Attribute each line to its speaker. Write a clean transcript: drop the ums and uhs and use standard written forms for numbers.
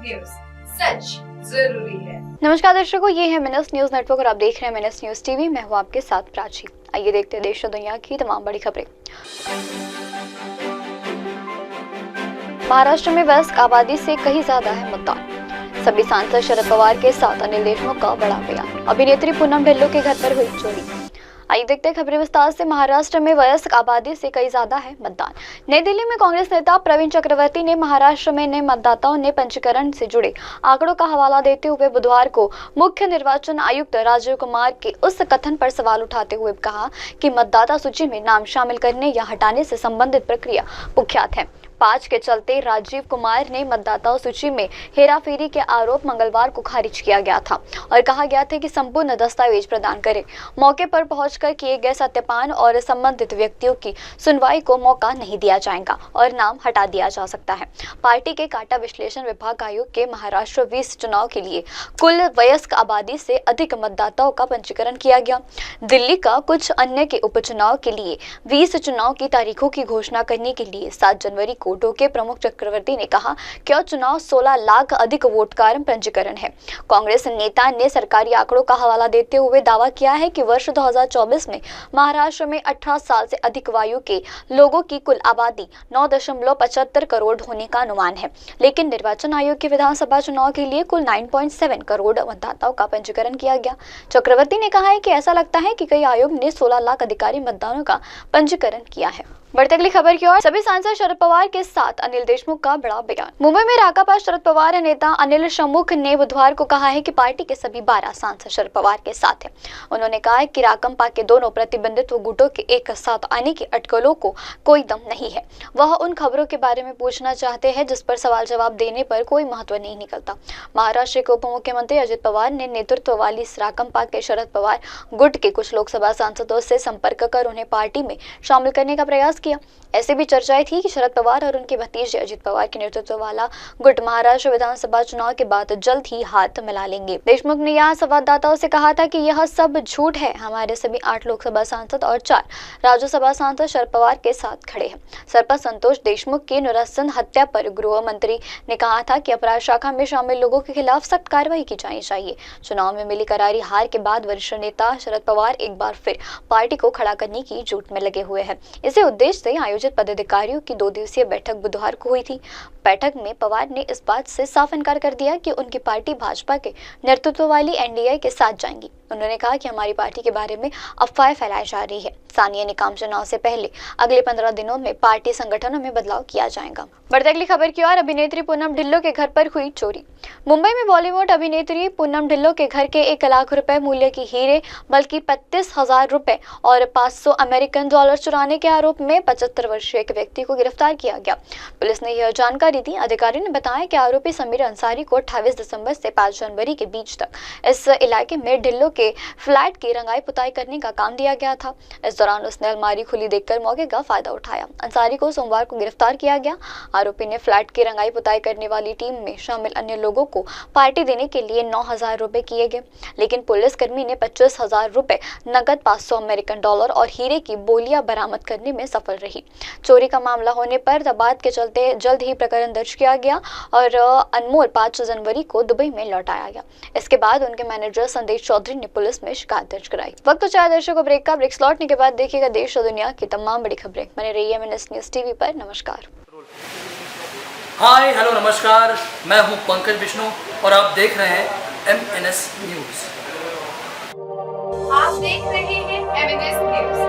Speaker 1: News, सच जरूरी है।
Speaker 2: नमस्कार दर्शकों, ये है मिनस न्यूज नेटवर्क और आप देख रहे हैं मिनस न्यूज टीवी। मैं हूँ आपके साथ प्राची। आइए देखते हैं देश और दुनिया की तमाम बड़ी खबरें। महाराष्ट्र में वयस्क आबादी से कहीं ज्यादा है मतदान। सभी सांसद शरद पवार के साथ अनिल देशमुख का बड़ा बयान। अभिनेत्री पूनम ढिल्लों के घर पर हुई चोरी। आइए देखते हैं खबरें विस्तार से। महाराष्ट्र में वयस्क आबादी से कहीं ज्यादा है मतदान। नई दिल्ली में कांग्रेस नेता प्रवीण चक्रवर्ती ने महाराष्ट्र में नए मतदाताओं ने पंजीकरण से जुड़े आंकड़ों का हवाला देते हुए बुधवार को मुख्य निर्वाचन आयुक्त राजीव कुमार के उस कथन पर सवाल उठाते हुए कहा कि मतदाता सूची में नाम शामिल करने या हटाने से संबंधित प्रक्रिया कुख्यात है। 5 के चलते राजीव कुमार ने मतदाताओं सूची में हेराफेरी के आरोप मंगलवार को खारिज किया गया था और कहा गया था कि संपूर्ण दस्तावेज प्रदान करें। मौके पर पहुंचकर किए गए सत्यापन और संबंधित व्यक्तियों की सुनवाई को मौका नहीं दिया जाएगा और नाम हटा दिया जा सकता है। पार्टी के काटा विश्लेषण विभाग आयोग के महाराष्ट्र 20 चुनाव के लिए कुल वयस्क आबादी से अधिक मतदाताओं का पंजीकरण किया गया। दिल्ली का कुछ अन्य के उपचुनाव के लिए 20 चुनाव की तारीखों की घोषणा करने के लिए 7 जनवरी को के प्रमुख चक्रवर्ती ने कहा कि चुनाव 16 लाख अधिक वोटकार पंजीकरण है। कांग्रेस नेता ने सरकारी आंकड़ों का हवाला देते हुए दावा किया है कि वर्ष 2024 में महाराष्ट्र में 18 साल से अधिक आयु के लोगों की कुल आबादी 9.75 करोड़ होने का अनुमान है, लेकिन निर्वाचन आयोग के विधानसभा चुनाव के लिए कुल 9.7 करोड़ मतदाताओं का पंजीकरण किया गया। चक्रवर्ती ने कहा है कि ऐसा लगता है कि कई आयोग ने 16 लाख अधिकारी मतदानों का पंजीकरण किया है। बढ़ते अगली खबर की ओर। सभी सांसद शरद पवार के साथ अनिल देशमुख का बड़ा बयान। मुंबई में राकापा शरद पवार नेता अनिल देशमुख ने बुधवार को कहा है कि पार्टी के सभी 12 सांसद शरद पवार के साथ हैं। उन्होंने कहा है कि राकांपा के दोनों प्रतिबंधित गुटों के एक साथ आने की अटकलों को कोई दम नहीं है। वह उन खबरों के बारे में पूछना चाहते हैं जिस पर सवाल जवाब देने पर कोई महत्व नहीं निकलता। महाराष्ट्र के उप मुख्यमंत्री अजित पवार ने नेतृत्व वाली राकांपा के शरद पवार गुट के कुछ लोकसभा सांसदों से संपर्क कर उन्हें पार्टी में शामिल करने का प्रयास किया। ऐसे भी चर्चाएं थी कि शरद पवार और उनके भतीजे अजित पवार के नेतृत्व वाला गुट महाराष्ट्र विधानसभा चुनाव के बाद जल्द ही हाथ मिला लेंगे। देशमुख ने यहाँ संवाददाताओं से कहा था कि यह सब झूठ है। हमारे सभी 8 लोकसभा सांसद और 4 राज्यसभा सांसद शरद पवार के साथ खड़े हैं। सरपंच संतोष देशमुख की नृशंस हत्या पर गृह मंत्री ने कहा था कि अपराध शाखा में शामिल लोगों के खिलाफ सख्त कार्रवाई की जानी चाहिए। चुनाव में मिली करारी हार के बाद वरिष्ठ नेता शरद पवार एक बार फिर पार्टी को खड़ा करने की जुट में लगे हुए हैं। इसी उद्देश्य से आयोजित पदाधिकारियों की 2 दिवसीय बैठक बुधवार को हुई थी। बैठक में पवार ने इस बात से साफ इनकार कर दिया कि उनकी पार्टी भाजपा के नेतृत्व वाली एनडीए के साथ जाएंगी। उन्होंने कहा कि हमारी पार्टी के बारे में अफवाहें फैलाई जा रही है। स्थानीय निकाय चुनाव से पहले अगले 15 दिनों में पार्टी संगठनों में बदलाव किया जाएगा। बढ़ते अगली खबर की ओर। अभिनेत्री पूनम ढिल्लों के घर पर हुई चोरी। मुंबई में बॉलीवुड अभिनेत्री पूनम ढिल्लों के घर के 1 लाख रुपए मूल्य की हीरे बल्कि 35,000 रुपए और 500 अमेरिकन डॉलर चुराने के आरोप में 75 वर्षीय एक व्यक्ति को गिरफ्तार किया गया। पुलिस ने यह जानकारी दी। अधिकारी ने बताया कि आरोपी समीर अंसारी को 28 दिसंबर से 5 जनवरी के बीच तक इस इलाके में ढिल्लों के फ्लैट की रंगाई पुताई करने का काम दिया गया था। इस दौरान उसने अलमारी खुली देखकर मौके का फायदा उठाया। अंसारी को सोमवार को गिरफ्तार किया गया। आरोपी ने फ्लैट की रंगाई पुताई करने वाली टीम में शामिल अन्य लोगों को पार्टी देने के लिए 9,000 रुपए किए गए, लेकिन पुलिसकर्मी ने 25,000 रुपए नकद, 500 अमेरिकन डॉलर और हीरे की बोलियां बरामद करने में सफल रही। चोरी का मामला होने पर दबाव के चलते जल्द ही प्रकरण दर्ज किया गया और अनमोल 5 जनवरी को दुबई में लौटाया गया। इसके बाद उनके मैनेजर संदेश चौधरी ने पुलिस में शिकायत दर्ज कराई। वक्त तो चाहे दर्शकों ब्रेक का। ब्रेक लौटने के बाद देखिएगा देश और दुनिया की तमाम बड़ी खबरें। बने रहिए मिनस न्यूज टीवी पर। नमस्कार।
Speaker 3: हाय हेलो नमस्कार, मैं हूं पंकज विष्णु और आप देख रहे हैं MNS न्यूज।
Speaker 1: आप देख रहे हैं MNS न्यूज।